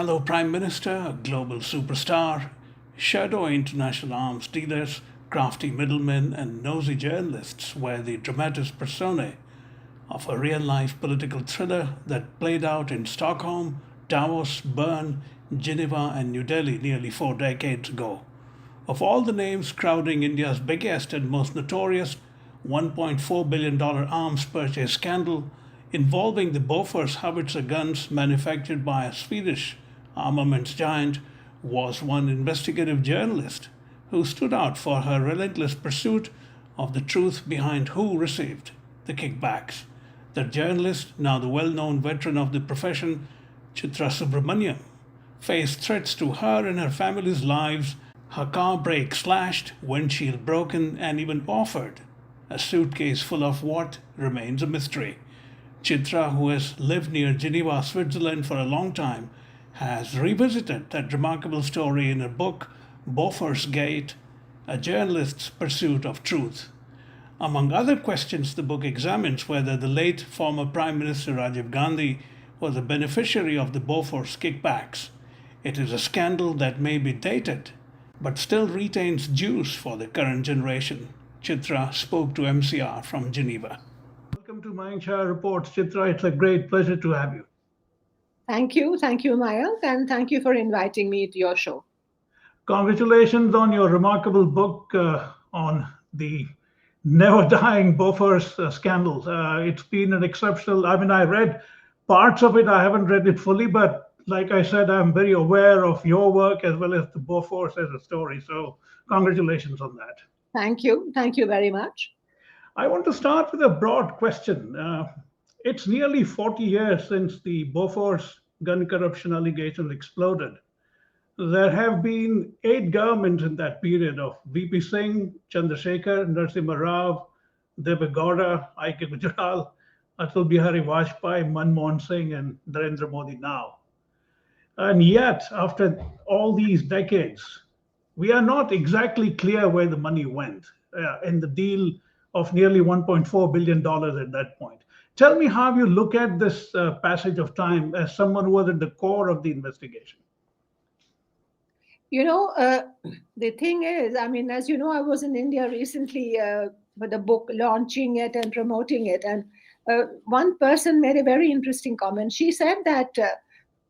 callow prime minister, a global superstar, shadowy international arms dealers, crafty middlemen, and nosy journalists were the dramatis personae of a real life political thriller that played out in Stockholm, Davos, Bern, Geneva, and New Delhi nearly 4 decades ago. Of all the names crowding India's biggest and most notorious $1.4 billion arms purchase scandal involving the Bofors howitzer guns manufactured by a Swedish armaments giant was one investigative journalist who stood out for her relentless pursuit of the truth behind who received the kickbacks. The journalist, now the well known veteran of the profession, Chitra Subramaniam, faced threats to her and her family's lives, her car brake slashed, windshield broken, and even offered a suitcase full of what remains a mystery. Chitra, who has lived near Geneva, Switzerland for a long time, has revisited that remarkable story in her book, Boforsgate, A Journalist's Pursuit of Truth. Among other questions, the book examines whether the late former Prime Minister Rajiv Gandhi was a beneficiary of the Bofors kickbacks. It is a scandal that may be dated, but still retains juice for the current generation. Chitra spoke to MCR from Geneva. Welcome to Mayank Chhaya Reports, Chitra. It's a great pleasure to have you. Thank you, Mayank, and thank you for inviting me to your show. Congratulations on your remarkable book on the never-dying Bofors scandal. It's been an exceptional. I read parts of it. I haven't read it fully, but like I said, I'm very aware of your work as well as the Bofors as a story. So congratulations on that. Thank you very much. I want to start with a broad question. It's nearly 40 years since the Bofors gun corruption allegations exploded. There have been 8 governments in that period of VP Singh, Chandrasekhar, Narasimha Rao, Deve Gowda, I.K. Gujral, Atal Bihari Vajpayee, Manmohan Singh, and Narendra Modi now. And yet, after all these decades, we are not exactly clear where the money went in the deal of nearly $1.4 billion at that point. Tell me how you look at this passage of time as someone who was at the core of the investigation. The thing is, as you know, I was in India recently with the book, launching it and promoting it. And one person made a very interesting comment. She said that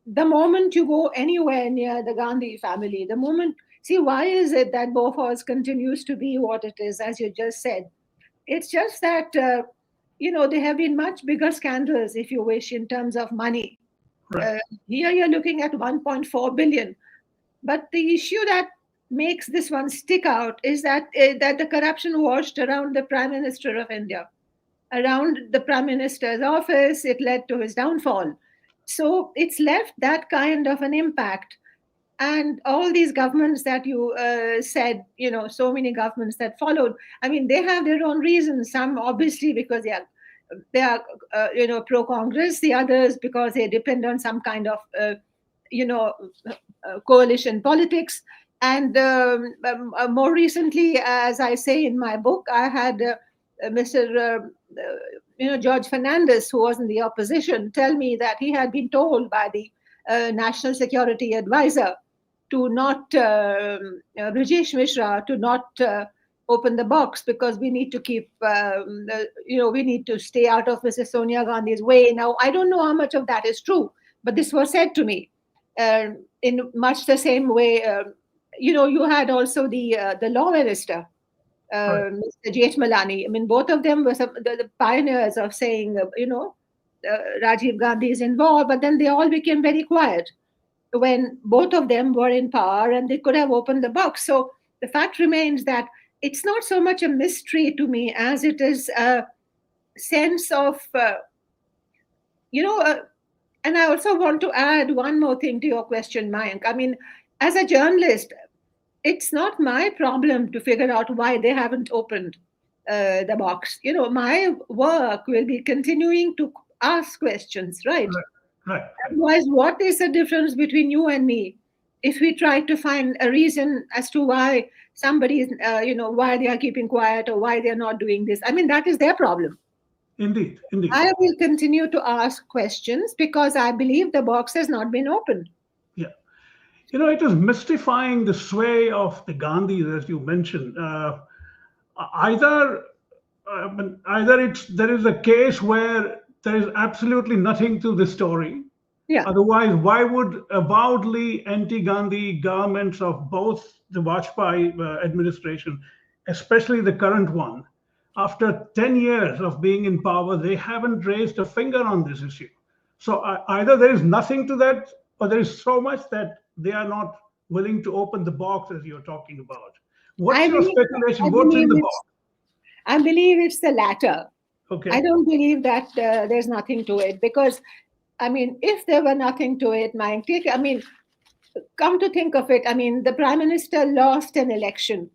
the moment you go anywhere near the Gandhi family, why is it that Bofors continues to be what it is, as you just said? It's just that, there have been much bigger scandals, if you wish, in terms of money. Right. Here you're looking at 1.4 billion. But the issue that makes this one stick out is that the corruption washed around the Prime Minister of India, around the Prime Minister's office. It led to his downfall. So it's left that kind of an impact. And all these governments that you said, so many governments that followed, they have their own reasons. Some obviously because they are pro-Congress, the others because they depend on some kind of coalition politics. And more recently, as I say in my book, I had Mr. George Fernandez, who was in the opposition, tell me that he had been told by the National Security Advisor to not, Rajesh Mishra, to not open the box because we need to keep, we need to stay out of Mrs. Sonia Gandhi's way. Now, I don't know how much of that is true, but this was said to me. In much the same way, you had also the law minister, Mr. Jethmalani. Both of them were the pioneers of saying, Rajiv Gandhi is involved, but then they all became very quiet when both of them were in power and they could have opened the box. So the fact remains that it's not so much a mystery to me as it is a sense of, and I also want to add one more thing to your question, Mayank. As a journalist, it's not my problem to figure out why they haven't opened the box. My work will be continuing to ask questions, right? Right. Otherwise, what is the difference between you and me if we try to find a reason as to why somebody is, why they are keeping quiet or why they are not doing this? That is their problem. Indeed. I will continue to ask questions because I believe the box has not been opened. Yeah. It is mystifying the sway of the Gandhis, as you mentioned. Either, there is a case where there is absolutely nothing to the story. Yeah. Otherwise, why would avowedly anti-Gandhi governments of both the Vajpayee administration, especially the current one, after 10 years of being in power, they haven't raised a finger on this issue. So either there is nothing to that, or there is so much that they are not willing to open the box as you're talking about. What's I your believe, I speculation? What's in believe the it's, box? I believe it's the latter. I Okay. don't believe that there's nothing to it, because, I mean, if there were nothing to it, come to think of it, I mean, the prime minister lost an election.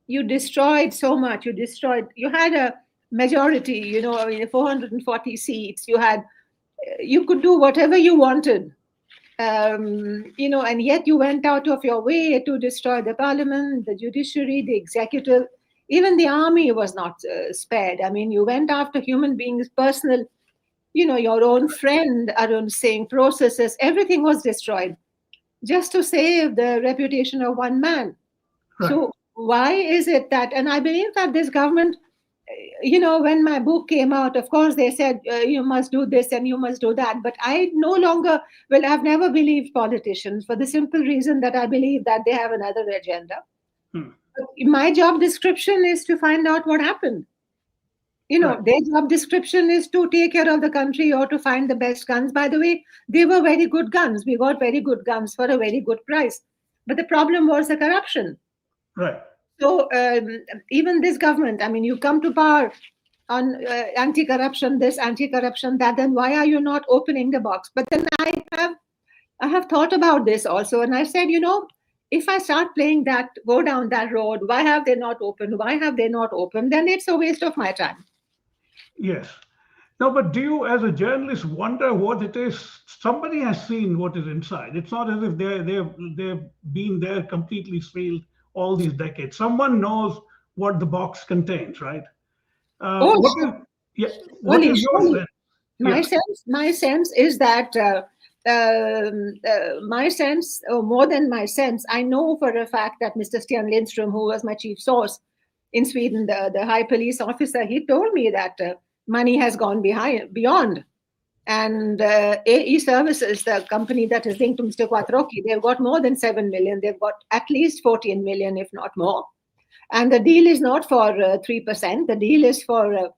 You destroyed so much. You had a majority, 440 seats. You could do whatever you wanted. And yet you went out of your way to destroy the parliament, the judiciary, the executive. Even the army was not spared. I mean, you went after human beings, personal, your own friend, Arun Singh, processes, everything was destroyed just to save the reputation of one man. Right. So why is it that, and I believe that this government, when my book came out, of course, they said, you must do this and you must do that. But I no longer, well, I've never believed politicians, for the simple reason that I believe that they have another agenda. My job description is to find out what happened. Right. Their job description is to take care of the country or to find the best guns. By the way, they were very good guns. We got very good guns for a very good price. But the problem was the corruption. Right. So even this government, I mean, you come to power on anti-corruption, this, anti-corruption, that, then why are you not opening the box? But then I have thought about this also, and I said, if I start playing that, go down that road, why have they not opened? Why have they not opened? Then it's a waste of my time. Yes. No, but do you, as a journalist, wonder what it is? Somebody has seen what is inside. It's not as if they've been there completely sealed all these decades. Someone knows what the box contains, right? Oh, What is your surely. sense? My sense is that my sense, or more than my sense, I know for a fact that Mr. Sten Lindström, who was my chief source in Sweden, the high police officer, he told me that money has gone beyond. And AE Services, the company that is linked to Mr. Quattrocchi, they've got more than 7 million. They've got at least 14 million, if not more. And the deal is not for 3%. The deal is for,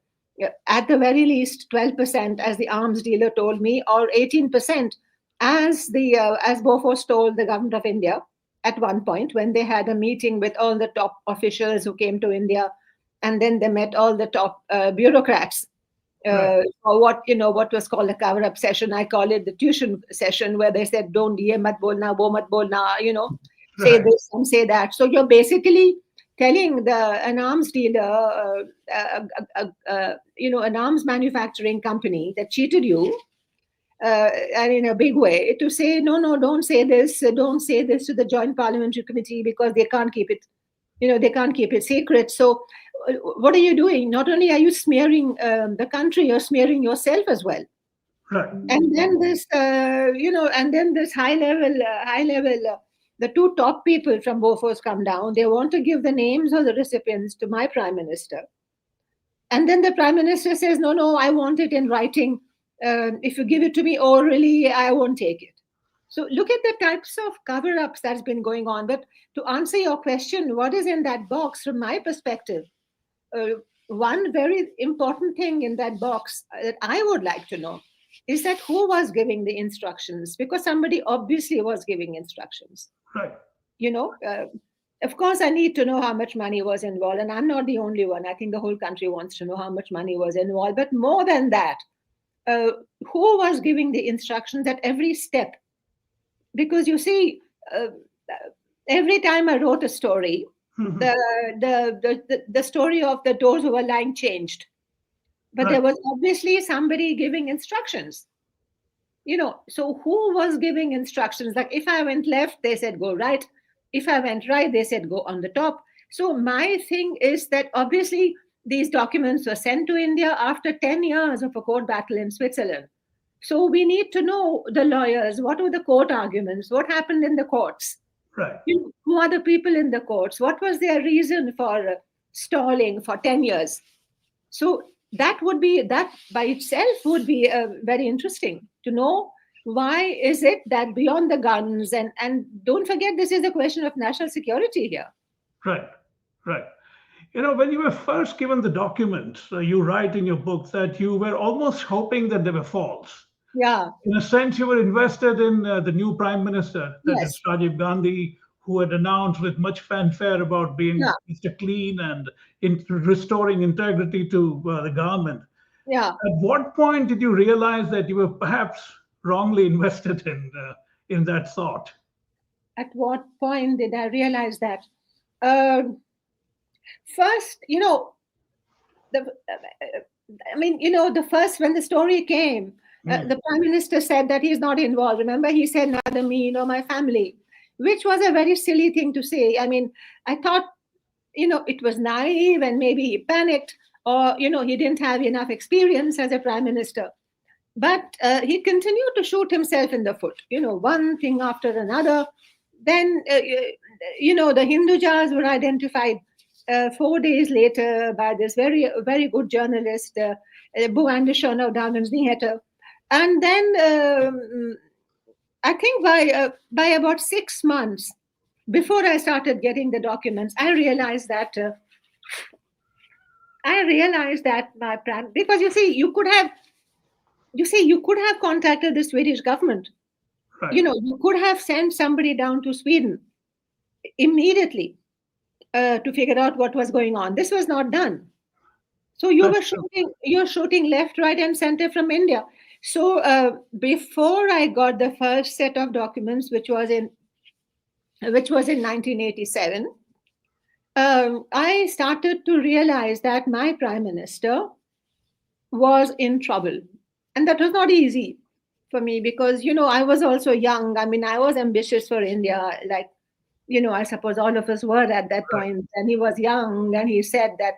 at the very least, 12%, as the arms dealer told me, or 18%, as Bofors told the government of India at one point when they had a meeting with all the top officials who came to India, and then they met all the top bureaucrats. Or what was called a cover-up session. I call it the tuition session, where they said, don't ye mat bolna, wo mat bolna, say this and say that. So you're basically telling an arms dealer, an arms manufacturing company that cheated you, and in a big way, to say, no, don't say this to the Joint Parliamentary Committee, because they can't keep it, they can't keep it secret. So what are you doing? Not only are you smearing the country, you're smearing yourself as well. Right. And then this, high level, the two top people from Bofors come down. They want to give the names of the recipients to my prime minister. And then the prime minister says, no, I want it in writing. If you give it to me orally, I won't take it. So look at the types of cover-ups that's been going on. But to answer your question, what is in that box, from my perspective, one very important thing in that box that I would like to know is that who was giving the instructions, because somebody obviously was giving instructions. Right. Of course, I need to know how much money was involved, and I'm not the only one. I think the whole country wants to know how much money was involved. But more than that, who was giving the instructions at every step? Because you see, every time I wrote a story, the story of the doors who were lying changed, but there was obviously somebody giving instructions. So who was giving instructions? Like if I went left, they said go right. If I went right, they said go on the top. So my thing is that obviously these documents were sent to India after 10 years of a court battle in Switzerland. So we need to know the lawyers. What were the court arguments? What happened in the courts? Right. Who are the people in the courts? What was their reason for stalling for 10 years? So that by itself would be very interesting to know why is it that beyond the guns, and don't forget, this is a question of national security here. Right. Right. When you were first given the documents, you write in your book that you were almost hoping that they were false. Yeah. In a sense, you were invested in the new prime minister, that is Yes. Rajiv Gandhi, who had announced with much fanfare about being Yeah. Mr. Clean and restoring integrity to the government. Yeah. At what point did you realize that you were perhaps wrongly invested in that thought? At what point did I realize that? Um First, the the first, when the story came, Hmm. the prime minister said that he's not involved. Remember, he said neither me nor my family, which was a very silly thing to say. I mean, I thought, it was naive, and maybe he panicked, or he didn't have enough experience as a prime minister. But he continued to shoot himself in the foot, one thing after another. Then the Hindu jars were identified 4 days later by this very very good journalist, Bo Andersson of Dagens Nyheter. And then I think by about 6 months before I started getting the documents, I realized that my plan, because you could have contacted the Swedish government. Right. You could have sent somebody down to Sweden immediately to figure out what was going on. This was not done. So That's true. you're shooting left, right, and center from India. So before I got the first set of documents, which was in 1987, I started to realize that my prime minister was in trouble, and that was not easy for me, because I was also young. I mean, I was ambitious for India, like I suppose all of us were at that Right. point. And he was young, and he said that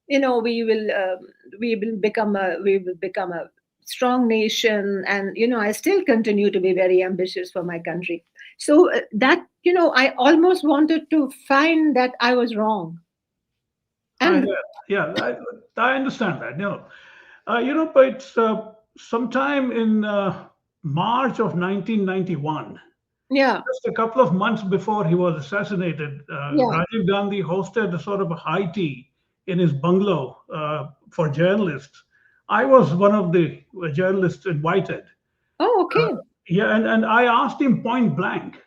we will become a strong nation, and I still continue to be very ambitious for my country. So that I almost wanted to find that I was wrong. I, And yeah, I understand that. But it's sometime in March of 1991, yeah, just a couple of months before he was assassinated, yeah. Rajiv Gandhi hosted a sort of a high tea in his bungalow for journalists. I was one of the journalists invited. Oh, Uh, okay. yeah, and I asked him point blank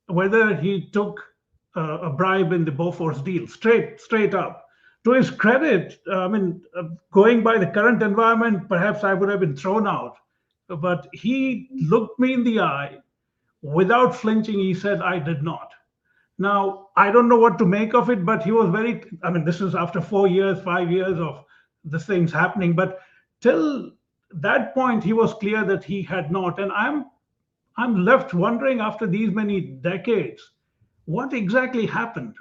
whether he took a bribe in the Bofors deal, straight up. To his credit, I mean, going by the current environment, perhaps I would have been thrown out. But he looked me in the eye without flinching. He said, "I did not." Now, I don't know what to make of it, but he was very, I mean, this is after 4 years, 5 years of the things happening. But till that point, he was clear that he had not. And I'm left wondering after these many decades, what exactly happened?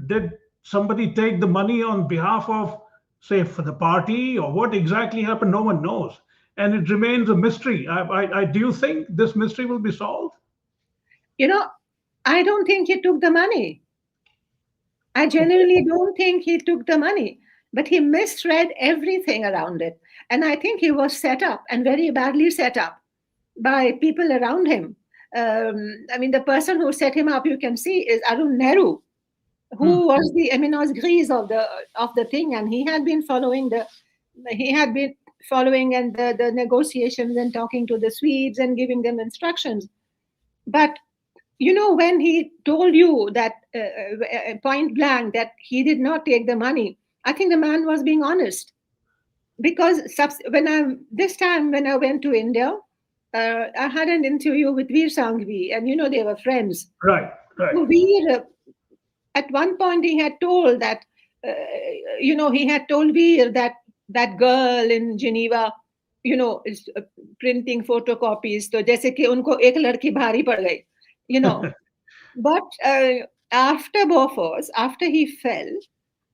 Did somebody take the money on behalf of, say, for the party, or what exactly happened? No one knows, and it remains a mystery. I do you think this mystery will be solved? You know, I don't think he took the money. I Okay. genuinely don't think he took the money, but he misread everything around it. And I think he was set up, and very badly set up, by people around him. I mean, the person who set him up, you can see, is Arun Nehru, Hmm. who was the eminence grise of the thing, and he had been following and the negotiations, and talking to the Swedes and giving them instructions. But when he told you that point blank that he did not take the money, I think the man was being honest. Because when I went to India, I had an interview with Veer Sanghvi, and they were friends. Right, right. So Veer, at one point, he had told that, he had told Veer that that girl in Geneva, is printing photocopies. तो जैसे कि उनको एक लड़की भारी पड़ गई, you know. But after he fell,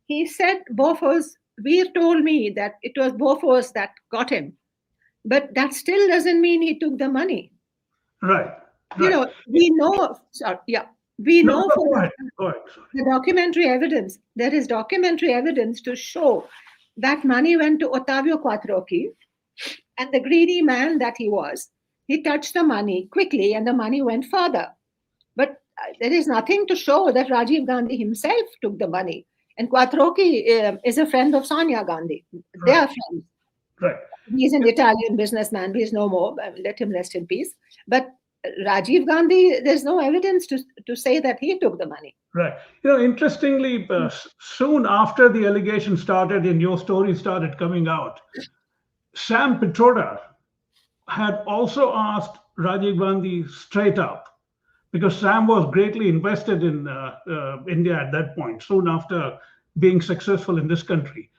he said Bofors. Veer told me that it was Bofors that got him, But that still doesn't mean he took the money. Right. You Right. know, we know, sorry, yeah, we No, know no, for go ahead. Go ahead. Sorry. the documentary evidence, there is documentary evidence to show that money went to Ottavio Quattrocchi, and the greedy man that he was, he touched the money quickly and the money went further. But there is nothing to show that Rajiv Gandhi himself took the money. And Quattrocchi is a friend of Sonia Gandhi. They Right. are friends. Right. He's an Italian businessman. He's no more. Let him rest in peace. But Rajiv Gandhi, there's no evidence to say that he took the money. Right. Interestingly, soon after the allegation started and your story started coming out, Sam Pitroda had also asked Rajiv Gandhi straight up, because Sam was greatly invested in India at that point, soon after being successful in this country.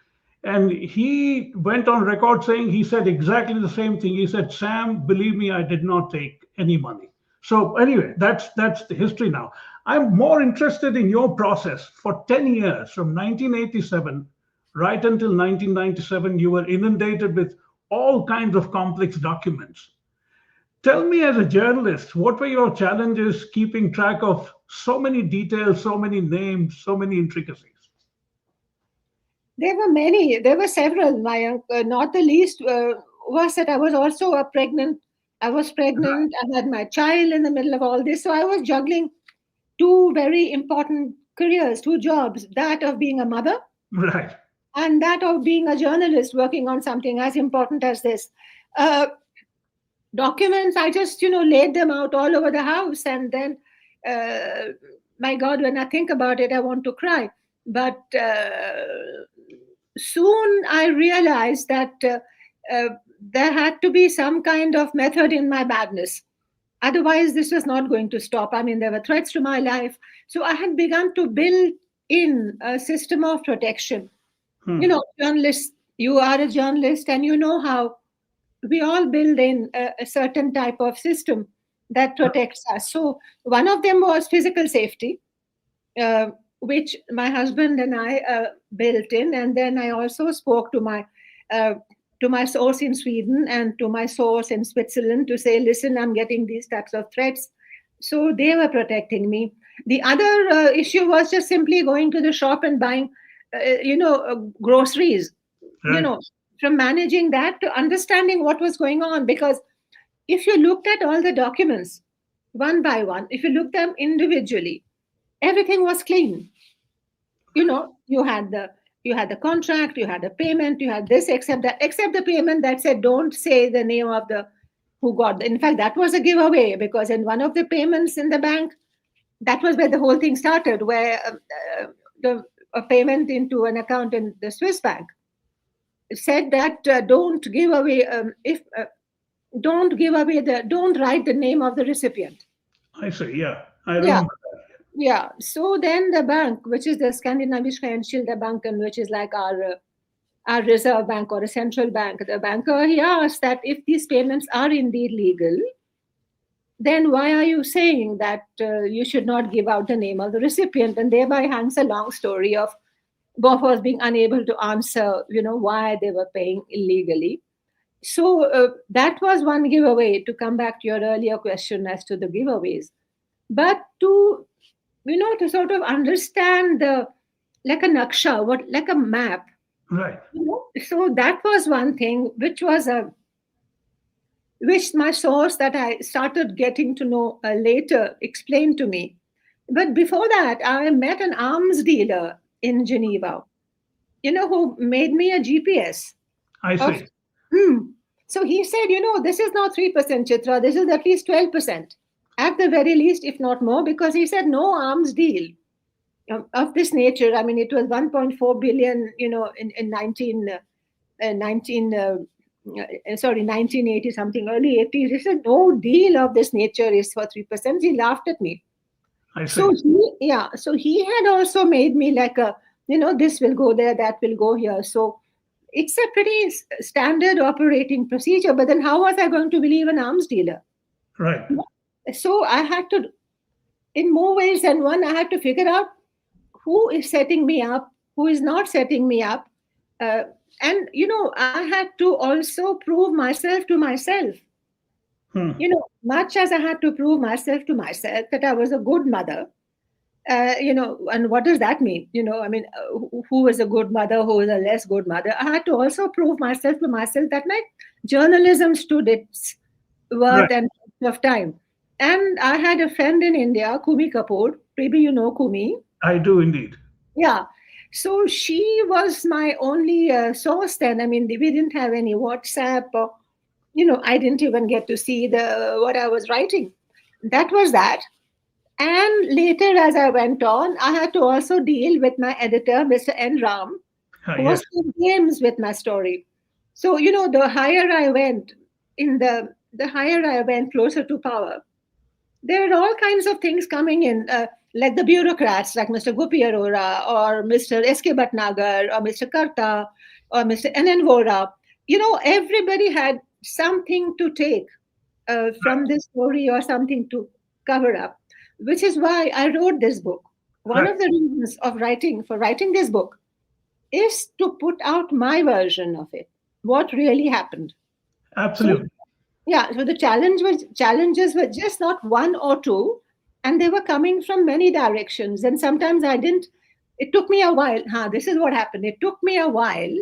And he went on record saying he said exactly the same thing. He said, "Sam, believe me, I did not take any money." So anyway, that's the history now. I'm more interested in your process. For 10 years, from 1987 right until 1997, you were inundated with all kinds of complex documents. Tell me, as a journalist, what were your challenges keeping track of so many details, so many names, so many intricacies? There were many. There were several. My not the least was that I was also a pregnant. I was pregnant. I had my child in the middle of all this, so I was juggling two very important careers, two jobs: that of being a mother Right. and that of being a journalist working on something as important as this. Uh, Documents, I just laid them out all over the house, and then, uh, my God, when I think about it, I want to cry. But soon I realized that there had to be some kind of method in my madness. Otherwise, this was not going to stop. I mean, there were threats to my life. So I had begun to build in a system of protection. Journalists, you are a journalist, and you know how we all build in a certain type of system that protects us. So one of them was physical safety, which my husband and I built in, and then I also spoke uh, to my source in Sweden and to my source in Switzerland to say, listen, I'm getting these types of threats. So they were protecting me. The other issue was just simply going to the shop and buying, groceries. You Right. know, from managing that to understanding what was going on, because if you looked at all the documents one by one, if you looked them individually, everything was clean. You had the contract, you had the payment, you had this, except the payment that said don't say the name of the who got in fact, that was a giveaway, because in one of the payments in the bank, that was where the whole thing started, where the a payment into an account in the Swiss bank said that don't give away if don't write the name of the recipient. I see. Yeah, I Yeah. remember that. Yeah. So then the bank, which is the Skandinaviska Enskilda Banken, which is like our reserve bank or a central bank, the banker, he asked that if these payments are indeed legal, then why are you saying that you should not give out the name of the recipient? And thereby hangs a long story of Bofors being unable to answer, why they were paying illegally. So that was one giveaway, to come back to your earlier question as to the giveaways. But to sort of understand like a naksha, like a map. Right. So that was one thing, which my source that I started getting to know later explained to me. But before that, I met an arms dealer in Geneva, who made me a GPS I of. see. Hmm. So he said, this is not 3%, Chitra, this is at least 12%, at the very least, if not more, because he said no arms deal of this nature. I mean, it was 1.4 billion, in 1980 something, early 80s. He said no deal of this nature is for 3%. He laughed at me. I So see. he had also made me like this will go there, that will go here. So it's a pretty standard operating procedure. But then how was I going to believe an arms dealer? Right. So I had to, in more ways than one, I had to figure out who is setting me up, who is not setting me up. I had to also prove myself to myself. Much as I had to prove myself to myself that I was a good mother. And what does that mean? Who is a good mother, who is a less good mother? I had to also prove myself to myself that my journalism stood its Right. worth and test of time. And I had a friend in India, Kumi Kapoor. Maybe you know Kumi. I do indeed. Yeah. So she was my only source then. I mean, we didn't have any WhatsApp, or, I didn't even get to see the what I was writing. That was that. And later, as I went on, I had to also deal with my editor, Mr. N. Ram, who was Yes. playing games with my story. So, the higher I went the higher I went closer to power, there are all kinds of things coming in, like the bureaucrats, like Mr. Gopi Arora or Mr. S.K. Bhatnagar or Mr. Karta or Mr. N.N. Vora. Everybody had something to take from this story or something to cover up, which is why I wrote this book. One Right. of the reasons for writing this book is to put out my version of it, what really happened. So Absolutely. yeah, so the challenges were just not one or two, and they were coming from many directions. And sometimes I didn't. It took me a while. This is what happened. It took me a while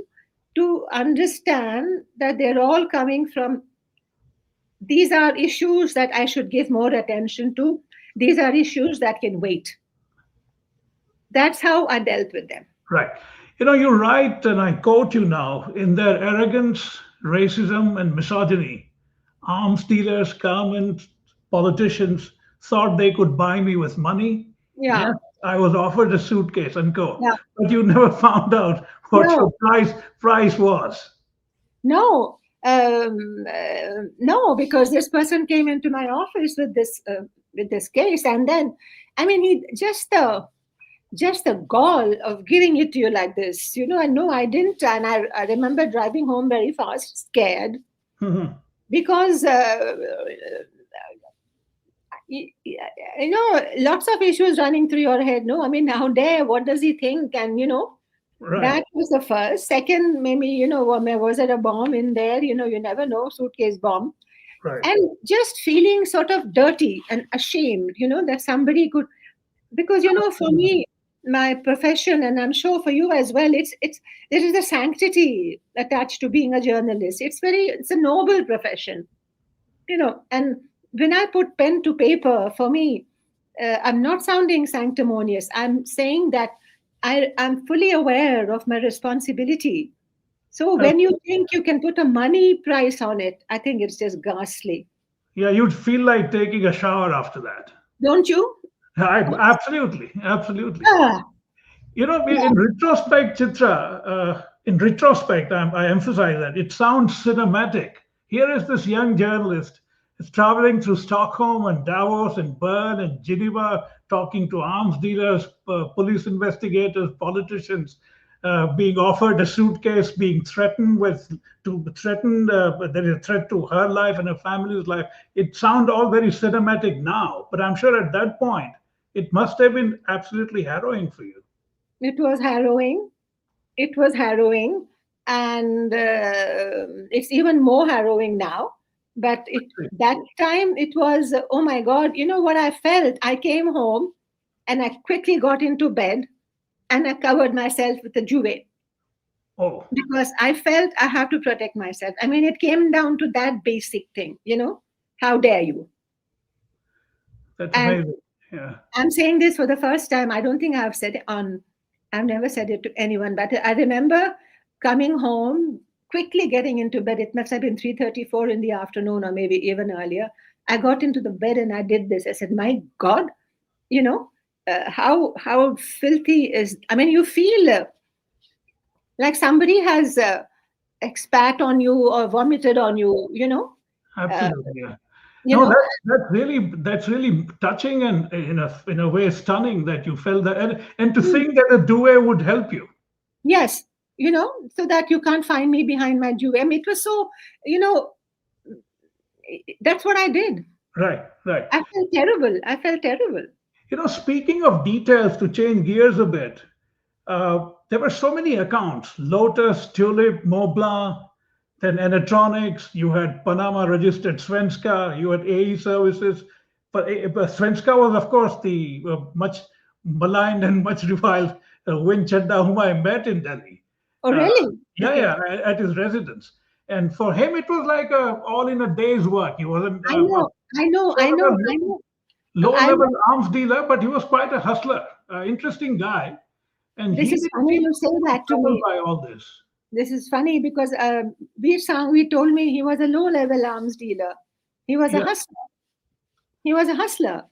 to understand that they're all coming from. These are issues that I should give more attention to. These are issues that can wait. That's how I dealt with them. Right. You write, and I quote you now, in their arrogance, racism, and misogyny, arms dealers, government, politicians thought they could buy me with money. Yeah, Yes, I was offered a suitcase, unquote. yeah. But you never found out what No, your price was. no, no, because this person came into my office with this case, and then, I mean, he just the gall of giving it to you like this. I know I didn't, and I remember driving home very fast, scared, Mhm. because lots of issues running through your head. No, I mean, how dare, what does he think? And Right, that was the first. Second, maybe, was there a bomb in there? You never know, suitcase bomb. right. And just feeling sort of dirty and ashamed, that somebody could, because, for me, my profession, and I'm sure for you as well, it's there is a sanctity attached to being a journalist. It's a noble profession, and when I put pen to paper, for me, I'm not sounding sanctimonious. I'm saying that I'm fully aware of my responsibility. So Uh, when you think you can put a money price on it, I think it's just ghastly. yeah, you'd feel like taking a shower after that. Don't you? Absolutely, absolutely. Ah, In yeah, retrospect, Chitra, in retrospect, I emphasize that it sounds cinematic. Here is this young journalist is traveling through Stockholm and Davos and Bern and Geneva, talking to arms dealers, police investigators, politicians, being offered a suitcase, being threatened there is a threat to her life and her family's life. It sounds all very cinematic now, but I'm sure at that point it must have been absolutely harrowing for you. it was harrowing. It was harrowing, and it's even more harrowing now. But that time it was, oh my God, you know what I felt? I came home and I quickly got into bed and I covered myself with a duvet Oh, because I felt I have to protect myself. I mean, it came down to that basic thing, how dare you? that's And amazing. Yeah. I'm saying this for the first time. I don't think I've never said it to anyone, but I remember coming home, quickly getting into bed. It must have been 3:34 in the afternoon or maybe even earlier. I got into the bed and I did this. I said, my God, you know, how filthy is, I mean, you feel like somebody has expat on you or vomited on you, uh, Absolutely. Yeah. you No, know, that's really touching and in a way stunning that you felt that, and to think that a duet would help you. yes, so that you can't find me behind my jewelry. I mean, it was so, you know, that's what I did. Right, right. I felt terrible. I felt terrible. Speaking of details, to change gears a bit, there were so many accounts: Lotus, Tulip, Montblanc, then electronics. You had Panama registered Svenska. You had AE services. But Svenska was, of course, the much maligned and much reviled Win Chadda, whom I met in Delhi. Oh, Uh, really? yeah, Okay. yeah, at his residence. And for him, it was like all in a day's work. He wasn't I know, I know, I sort of know, a I know. I low-level arms dealer, but he was quite a hustler, interesting guy, and This he is didn't funny seem you say that to troubled me. by all this. This is funny because we told me he was a low-level arms dealer. He was a Yeah, hustler. He was a hustler,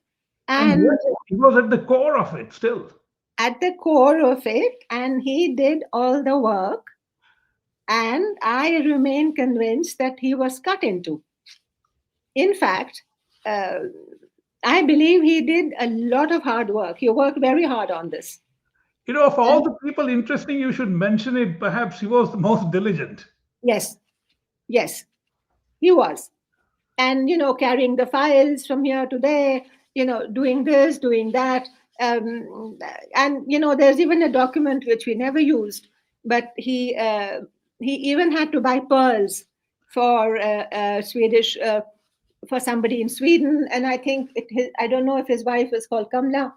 and and yet he was at the core of it still. at the core of it, and he did all the work. And I remain convinced that he was cut into. In fact, uh, I believe he did a lot of hard work. He worked very hard on this. Of all And the people interesting, you should mention it. Perhaps he was the most diligent. yes, yes, he was. And, carrying the files from here to there, doing this, doing that. And, there's even a document which we never used, but he even had to buy pearls for Swedish, for somebody in Sweden. And I think I don't know if his wife is called Kamla.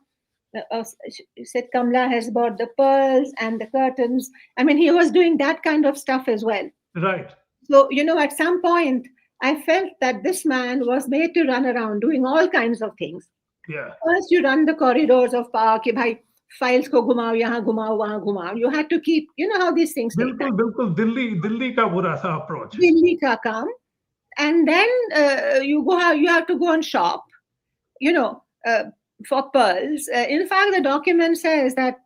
She said Kamla has bought the pearls and the curtains. I mean, he was doing that kind of stuff as well. Right. So, at some point, I felt that this man was made to run around doing all kinds of things. Yeah. First, you run the corridors of power, कि भाई files को घुमाओ, यहाँ घुमाओ, वहाँ घुमाओ. You had to keep, how these things take बिल्कुल time. बिल्कुल दिल्ली का बुरा था approach. Delhi का काम. And then you have to go and shop, for pearls. In fact, the document says that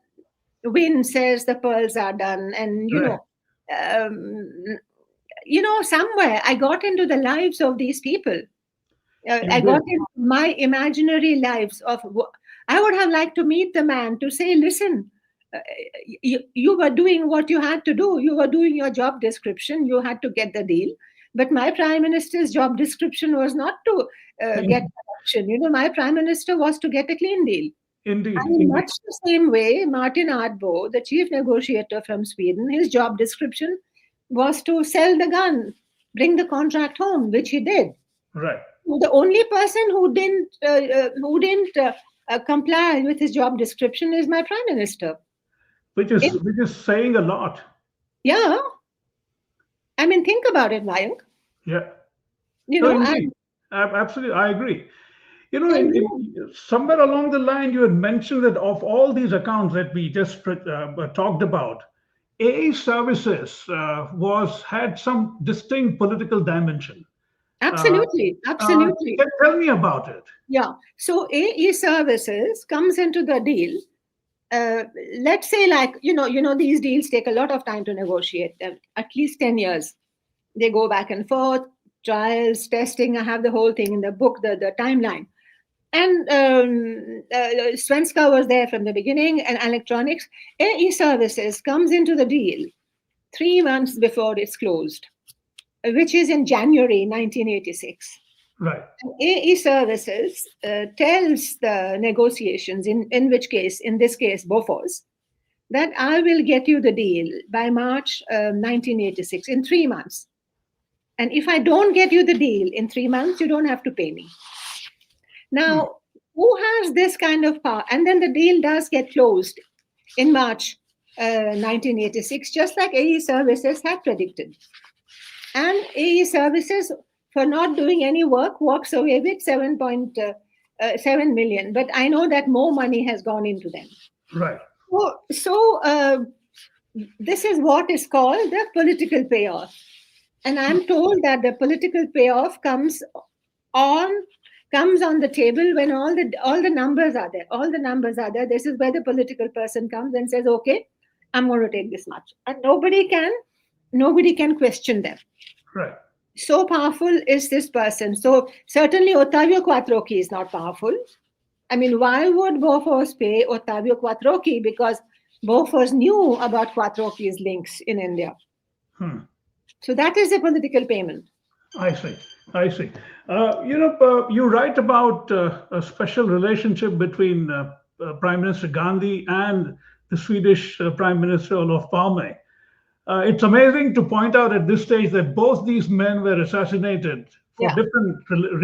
Win says the pearls are done, and Right. um, somewhere I got into the lives of these people. You I did. got into my imaginary lives of. I would have liked to meet the man to say, listen, you were doing what you had to do. You were doing your job description. You had to get the deal. But my prime minister's job description was not to get corruption. My prime minister was to get a clean deal. Indeed. And in much the same way, Martin Ardbo, the chief negotiator from Sweden, his job description was to sell the gun, bring the contract home, which he did. Right. The only person who didn't comply with his job description is my prime minister. Which is saying a lot. Yeah, I mean, think about it, Mayank. Yeah. You No, know, indeed. Absolutely, I agree. Somewhere along the line, you had mentioned that of all these accounts that we just talked about, A services had some distinct political dimension. absolutely. Tell me about it. Yeah. So AE services comes into the deal. Let's say, like, these deals take a lot of time to negotiate, at least 10 years. They go back and forth, trials, testing. I have the whole thing in the book, the timeline. And Svenska was there from the beginning, and electronics. AE services comes into the deal 3 months before it's closed, which is in January 1986. Right. AE services tells the negotiations, in this case, Bofors, that I will get you the deal by March 1986, in 3 months. And if I don't get you the deal in 3 months, you don't have to pay me. Now, who has this kind of power? And then the deal does get closed in March 1986, just like AE services had predicted. And AE services, for not doing any work, walks away with 7.7 million. But I know that more money has gone into them. Right. So this is what is called the political payoff. And I'm told that the political payoff comes on the table when all the numbers are there. All the numbers are there. This is where the political person comes and says, okay, I'm going to take this much. And nobody can question them. Right. So powerful is this person. So certainly Ottavio Quattrocchi is not powerful. I mean, why would Bofors pay Ottavio Quattrocchi? Because Bofors knew about Quattrocchi's links in India. So that is a political payment. I see. You write about a special relationship between Prime Minister Gandhi and the Swedish Prime Minister Olof Palme. It's amazing to point out at this stage that both these men were assassinated for Yeah. different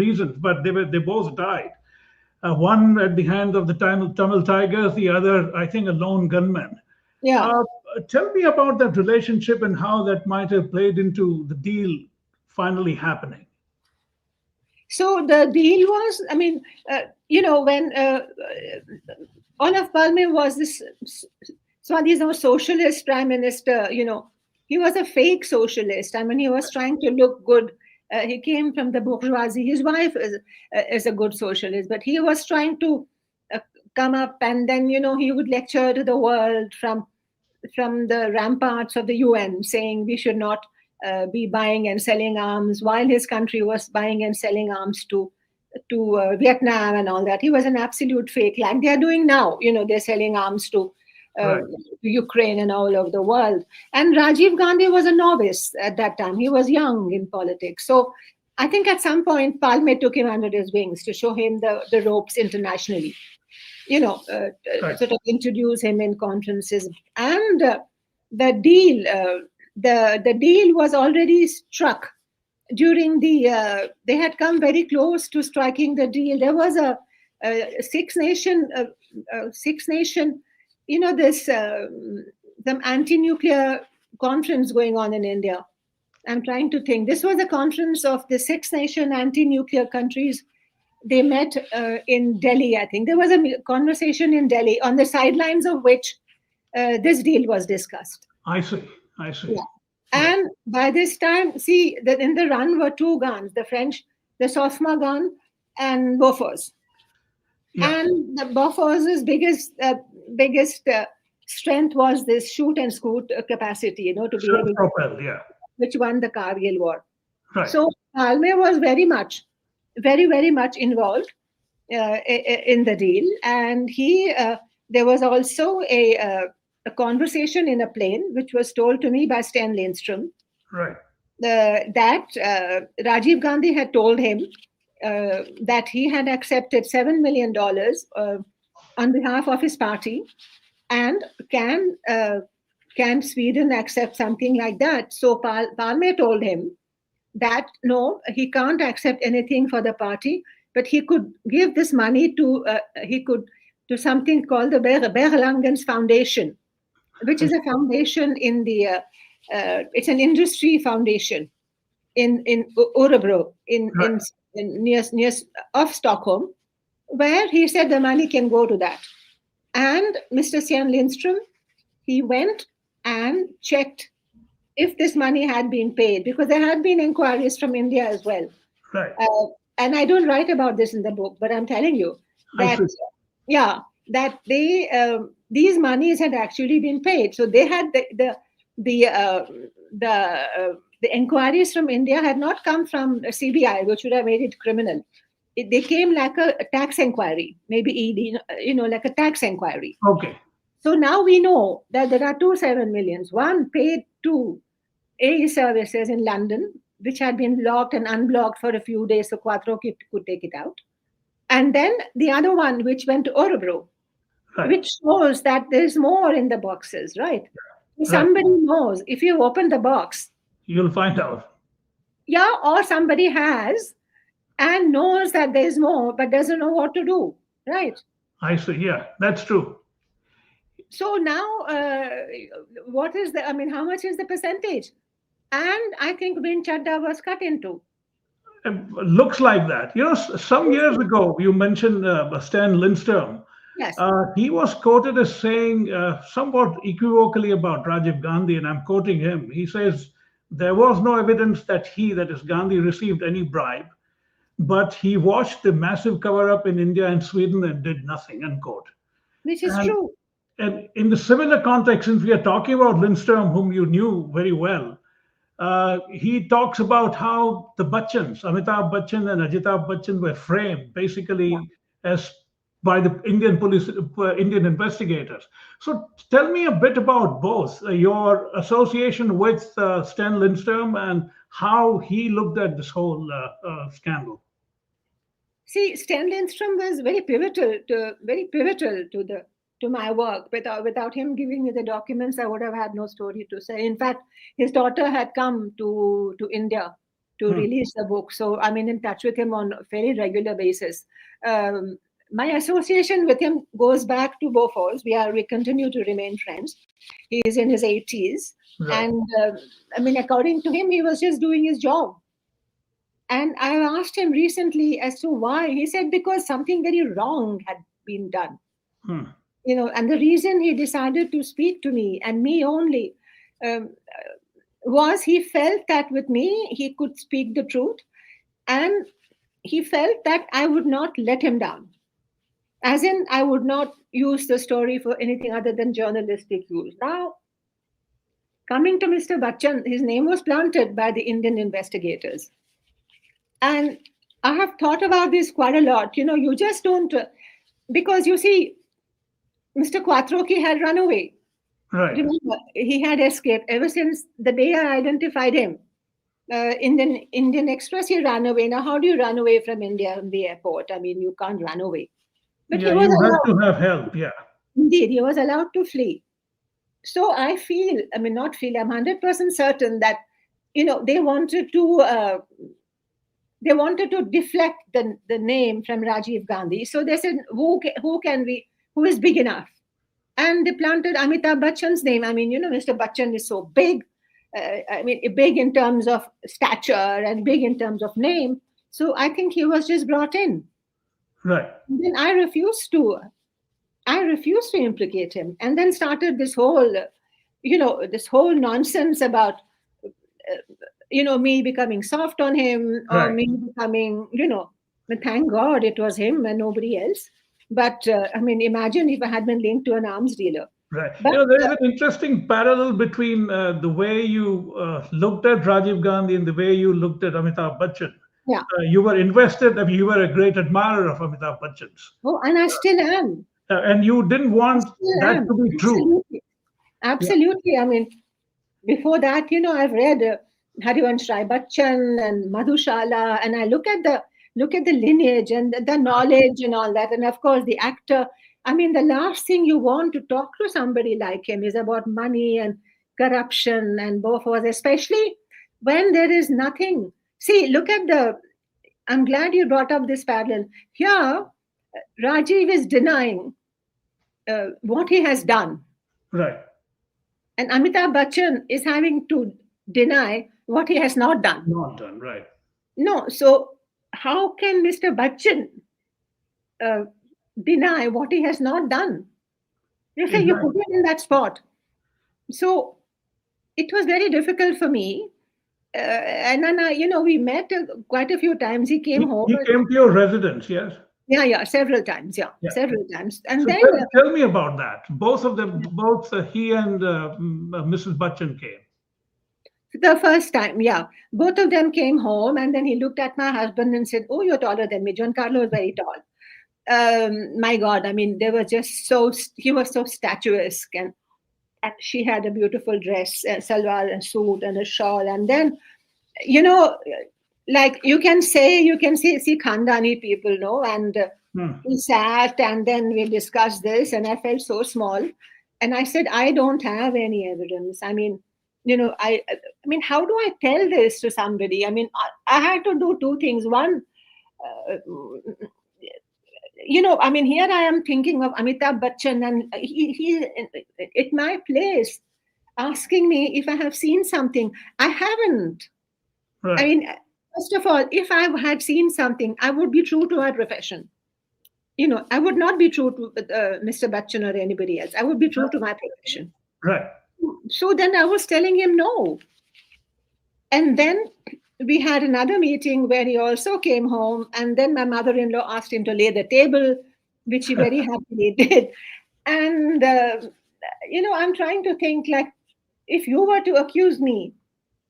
reasons, but they both died. One at the hands of the Tamil Tigers, the other, I think, a lone gunman. Yeah. Tell me about that relationship and how that might have played into the deal finally happening. So the deal was, I mean, when Olof Palme was this, so these are socialist prime minister, he was a fake socialist. I mean, he was trying to look good. He came from the bourgeoisie. His wife is a good socialist, but he was trying to come up, and then, he would lecture to the world from the ramparts of the UN, saying we should not be buying and selling arms, while his country was buying and selling arms to Vietnam and all that. He was an absolute fake, like they're doing now. They're selling arms to Right. Ukraine and all over the world. And Rajiv Gandhi was a novice at that time. He was young in politics. So I think at some point, Palme took him under his wings to show him the ropes internationally, Right. sort of introduce him in conferences. And the deal, the deal was already struck during they had come very close to striking the deal. There was a six nation, this some anti-nuclear conference going on in India. I'm trying to think. This was a conference of the Six Nation anti-nuclear countries. They met in Delhi, I think. There was a conversation in Delhi on the sidelines of which this deal was discussed. I see. Yeah. And by this time, see, that in the run were two guns, the French, the Sofma gun and Bofors. Yeah. And the Bofors' biggest strength was this shoot and scoot capacity, to be able to, Self-propelled, yeah. which won the Kargil war. Right. So Palme was very much involved in the deal, and there was also a conversation in a plane, which was told to me by Sten Lindström, Right. that Rajiv Gandhi had told him that he had accepted $7 million on behalf of his party, and can Sweden accept something like that? So Palme told him that no, he can't accept anything for the party, but he could give this money to something called the Berlangens Foundation, which is a foundation in the it's an industry foundation in Örebro near of Stockholm, where he said the money can go to that. And Mr. Sten Lindström, he went and checked if this money had been paid, because there had been inquiries from India as well. Right. And I don't write about this in the book, but I'm telling you that that these monies had actually been paid. So they had the inquiries from India had not come from CBI, which would have made it criminal. They came like a tax inquiry, maybe ED, like a tax inquiry. Okay. So now we know that there are 7 millions. One paid to AE services in London, which had been locked and unblocked for a few days, so Quattro could take it out. And then the other one, which went to Örebro, Right. which shows that there's more in the boxes, right? Right. Somebody knows. If you open the box, You'll find out. yeah, or somebody has and knows that there's more, but doesn't know what to do, right? I see. Yeah, that's true. So now, how much is the percentage? And I think Wind Chadda was cut into. Looks like that. Some years ago, you mentioned Sten Lindström. Yes. He was quoted as saying somewhat equivocally about Rajiv Gandhi, and I'm quoting him. He says, there was no evidence that Gandhi received any bribe, but he watched the massive cover-up in India and Sweden and did nothing, unquote. Which is true. And in the similar context, since we are talking about Lindström, whom you knew very well, he talks about how the Bachans, Amitab Bachchan and Amitabh Bachchan, were framed basically as by the Indian police, Indian investigators. So tell me a bit about both your association with Sten Lindström and how he looked at this whole scandal. See, Sten Lindström was very pivotal to to my work. Without him giving me the documents, I would have had no story to say. In fact, his daughter had come to India to release the book. So I'm in touch with him on a very regular basis. My association with him goes back to Bofors. We continue to remain friends. He is in his 80s. Right. And according to him, he was just doing his job. And I asked him recently as to why. He said because something very wrong had been done. And the reason he decided to speak to me and me only was he felt that with me, he could speak the truth. And he felt that I would not let him down. As in, I would not use the story for anything other than journalistic use. Now, coming to Mr. Bachan, his name was planted by the Indian investigators. And I have thought about this quite a lot. You just don't, because you see, Mr. Quattrochi had run away. Right. Remember, he had escaped ever since the day I identified him. Indian Express, he ran away. Now, how do you run away from India in the airport? You can't run away. But Yeah, he was you allowed. have to have help. Yeah. Indeed, he was allowed to flee. So I feel, I'm 100% certain that, they wanted to deflect the name from Rajiv Gandhi. So they said, who is big enough? And they planted Amitab Bachchan's name. Mr. Bachan is so big. Big in terms of stature and big in terms of name. So I think he was just brought in. Right. And then I refused to implicate him. And then started this whole nonsense about, me becoming soft on him or Right. me becoming, but thank God it was him and nobody else. But imagine if I had been linked to an arms dealer. Right. But There's an interesting parallel between the way you looked at Rajiv Gandhi and the way you looked at Amitabh Bachchan. Yeah. You were invested. You were a great admirer of Amitabh Bachchan's. Oh, and I still am. And you didn't want that to be true. Absolutely. Yeah. Before that, I've read Harivansh Rai Bachchan and Madhushala, and I look at the lineage and the knowledge and all that. And of course, the actor. The last thing you want to talk to somebody like him is about money and corruption and Bofors, especially when there is nothing. See, look at I'm glad you brought up this parallel. Here, Rajiv is denying what he has done. Right. And Amitabh Bachchan is having to deny what he has not done. Not done, right. No, so how can Mr. Bachchan deny what he has not done? You say you put him in that spot. So it was very difficult for me. And then, we met quite a few times. He came home. He came to your residence, yes? Yeah, several times. Yeah, several times. And so then tell me about that. Both of them, he and Mrs. Bachchan came. The first time, yeah. Both of them came home, and then he looked at my husband and said, "Oh, you're taller than me." Giancarlo is very tall. My God, they were just he was so statuesque, and she had a beautiful dress, salwar and suit and a shawl. And then, like you can see Khandani people, no? And we sat and then we discussed this, and I felt so small. And I said, I don't have any evidence. How do I tell this to somebody? I had to do two things. One, here I am thinking of Amitabh Bachchan, and he at my place asking me if I have seen something. I haven't. Right. First of all, if I had seen something, I would be true to my profession. I would not be true to Mr. Bachchan or anybody else. I would be true to my profession. Right. So then I was telling him no. And then we had another meeting where he also came home, and then my mother-in-law asked him to lay the table, which he very happily did. And, I'm trying to think, like, if you were to accuse me,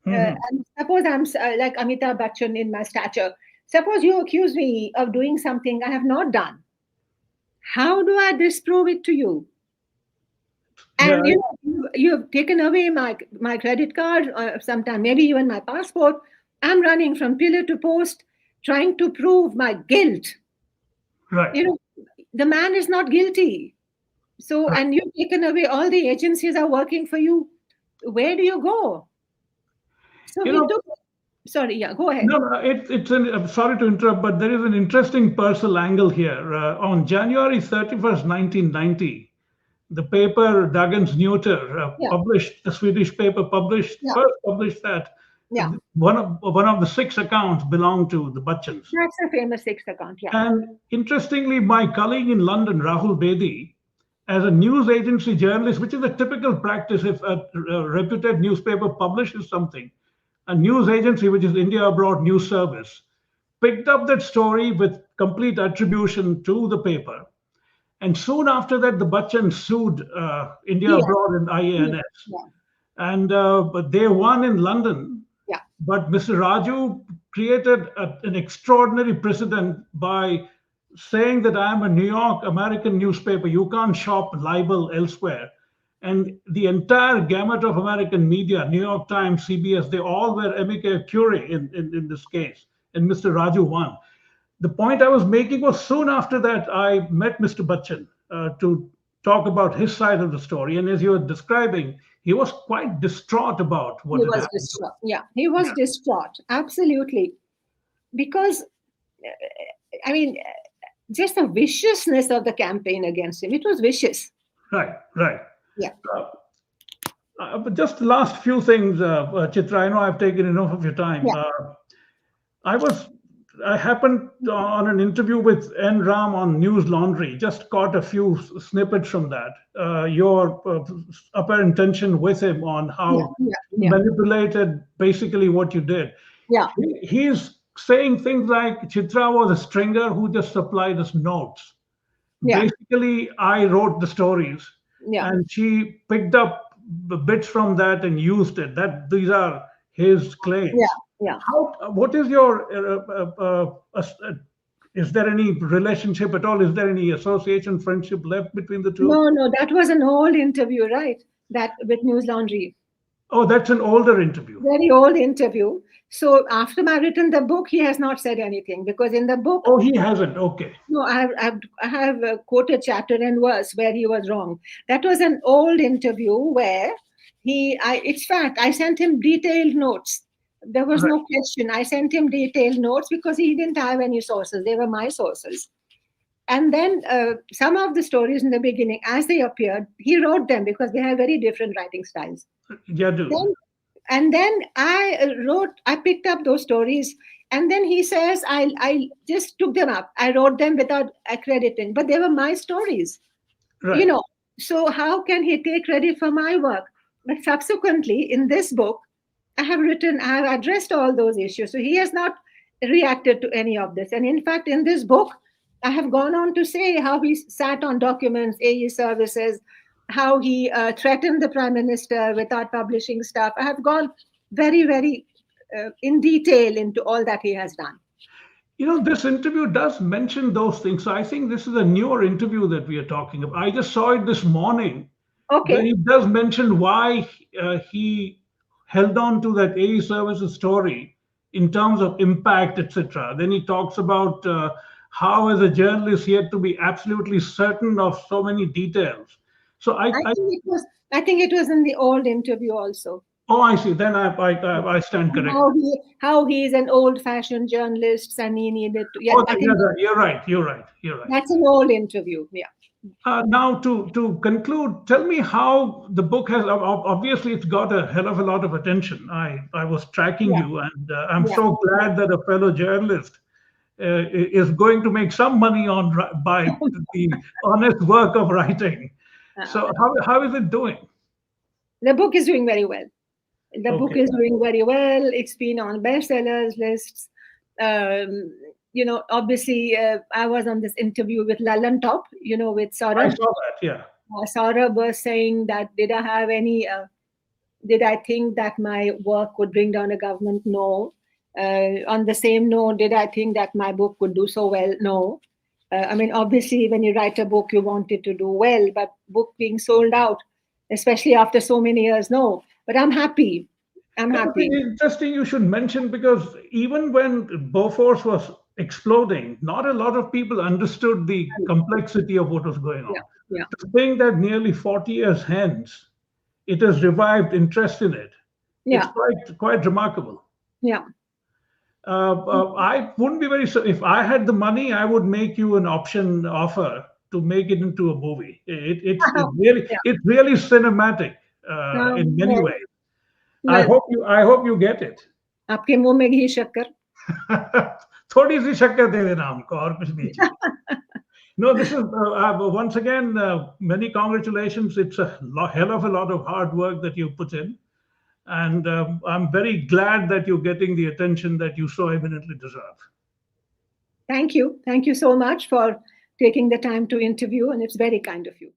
and suppose I'm like Amitabh Bachchan in my stature, suppose you accuse me of doing something I have not done. How do I disprove it to you? And you've taken away my credit card, sometime maybe even my passport. I'm running from pillar to post, trying to prove my guilt. Right. The man is not guilty. So, and you've taken away, all the agencies are working for you. Where do you go? So You he know, took, sorry, yeah, go ahead. no, I'm sorry to interrupt, but there is an interesting personal angle here. On January 31st, 1990, the paper Dagens Nyheter Yeah, published, the Swedish paper yeah, first published that yeah. one of the 6 accounts belonged to the Bachans. That's a famous sixth account. Yeah, And interestingly, my colleague in London, Rahul Bi, as a news agency journalist, which is a typical practice if a reputed newspaper publishes something, a news agency, which is India Abroad News Service, picked up that story with complete attribution to the paper. And soon after that, the Bachchan sued India yes, Abroad and yes, IANS. yeah, And but they won in London. yeah, But Mr. Raju created an extraordinary precedent by saying that I am a New York American newspaper. You can't shop libel elsewhere. And the entire gamut of American media, New York Times, CBS, they all were amicus curiae in this case. And Mr. Raju won. The point I was making was soon after that, I met Mr. Bachchan to talk about his side of the story. And as you were describing, he was quite distraught about he what had was happened to him. distraught. Yeah, he was Yeah, distraught. Absolutely. Because, I mean, just the viciousness of the campaign against him. It was vicious. right, right. Yeah, But just the last few things, Chitra. I know I've taken enough of your time. yeah, I was, I happened on an interview with N. Ram on News Laundry. Just caught a few snippets from that. Your apparent tension with him on yeah, how yeah, he yeah, manipulated basically what you did. yeah, He's saying things like Chitra was a stringer who just supplied us notes. yeah, Basically, I wrote the stories, yeah. and she picked up the bits from that and used it. That these are his Yeah, claims. yeah. How? What is your? Is there any relationship at all? Is there any association, friendship left between the two? No, no, that was an old interview, right? That with News Laundry, Oh, that's an older interview. very old interview. So after I written the book, he has not said anything because in the book, Oh, he hasn't. Okay. no, I have quoted chapter and verse where he was wrong. That was an old interview where it's fact, I sent him detailed notes. There was Right. no question. I sent him detailed notes because he didn't have any sources. They were my sources. And then some of the stories in the beginning, as they appeared, he wrote them because they have very different writing styles. Yeah, do. Then, and then I picked up those stories, and then he says, I just took them up. I wrote them without accrediting, but they were my stories, Right. So how can he take credit for my work? But subsequently, in this book, I have addressed all those issues. So he has not reacted to any of this. And in fact, in this book, I have gone on to say how he sat on documents, AE services, how he threatened the prime minister without publishing stuff. I have gone very, very in detail into all that he has done. This interview does mention those things. So I think this is a newer interview that we are talking about. I just saw it this morning. Okay. Where he does mention why he held on to that AE services story in terms of impact, etc. Then he talks about how, as a journalist, he had to be absolutely certain of so many details. So I think it was in the old interview also. Oh, I see. Then I stand corrected. How he is an old-fashioned journalist and he needed to. Yeah, you're right. That's an old interview. Yeah. Now, to conclude, tell me how the book has. Obviously, it's got a hell of a lot of attention. I was tracking you, and I'm so glad that a fellow journalist is going to make some money by the honest work of writing. So, how is it doing? The book is doing very well. The book is doing very well. It's been on bestsellers lists. Obviously, I was on this interview with Lalan Top, with Saurabh. I saw that, yeah. Saurabh was saying that, did I think that my work would bring down a government? No. On the same note, did I think that my book would do so well? No. Obviously, when you write a book, you want it to do well, but book being sold out, especially after so many years, no. But I'm happy. I'm happy. Interesting you should mention, because even when Bofors was exploding, not a lot of people understood the complexity of what was going on. Yeah, yeah, To think that nearly 40 years hence, it has revived interest in it. It's yeah, quite remarkable. yeah. I wouldn't be very if I had the money, I would make you an option offer to make it into a movie. Yeah. It's really cinematic in many Well, ways. well, I hope you get it. आपके मुंह में घी शक्कर. थोड़ी सी शक्कर दे देना हमको और कुछ नहीं चाहिए. No, this is once again many congratulations. It's a hell of a lot of hard work that you put in. And I'm very glad that you're getting the attention that you so eminently deserve. Thank you. Thank you so much for taking the time to interview, and it's very kind of you.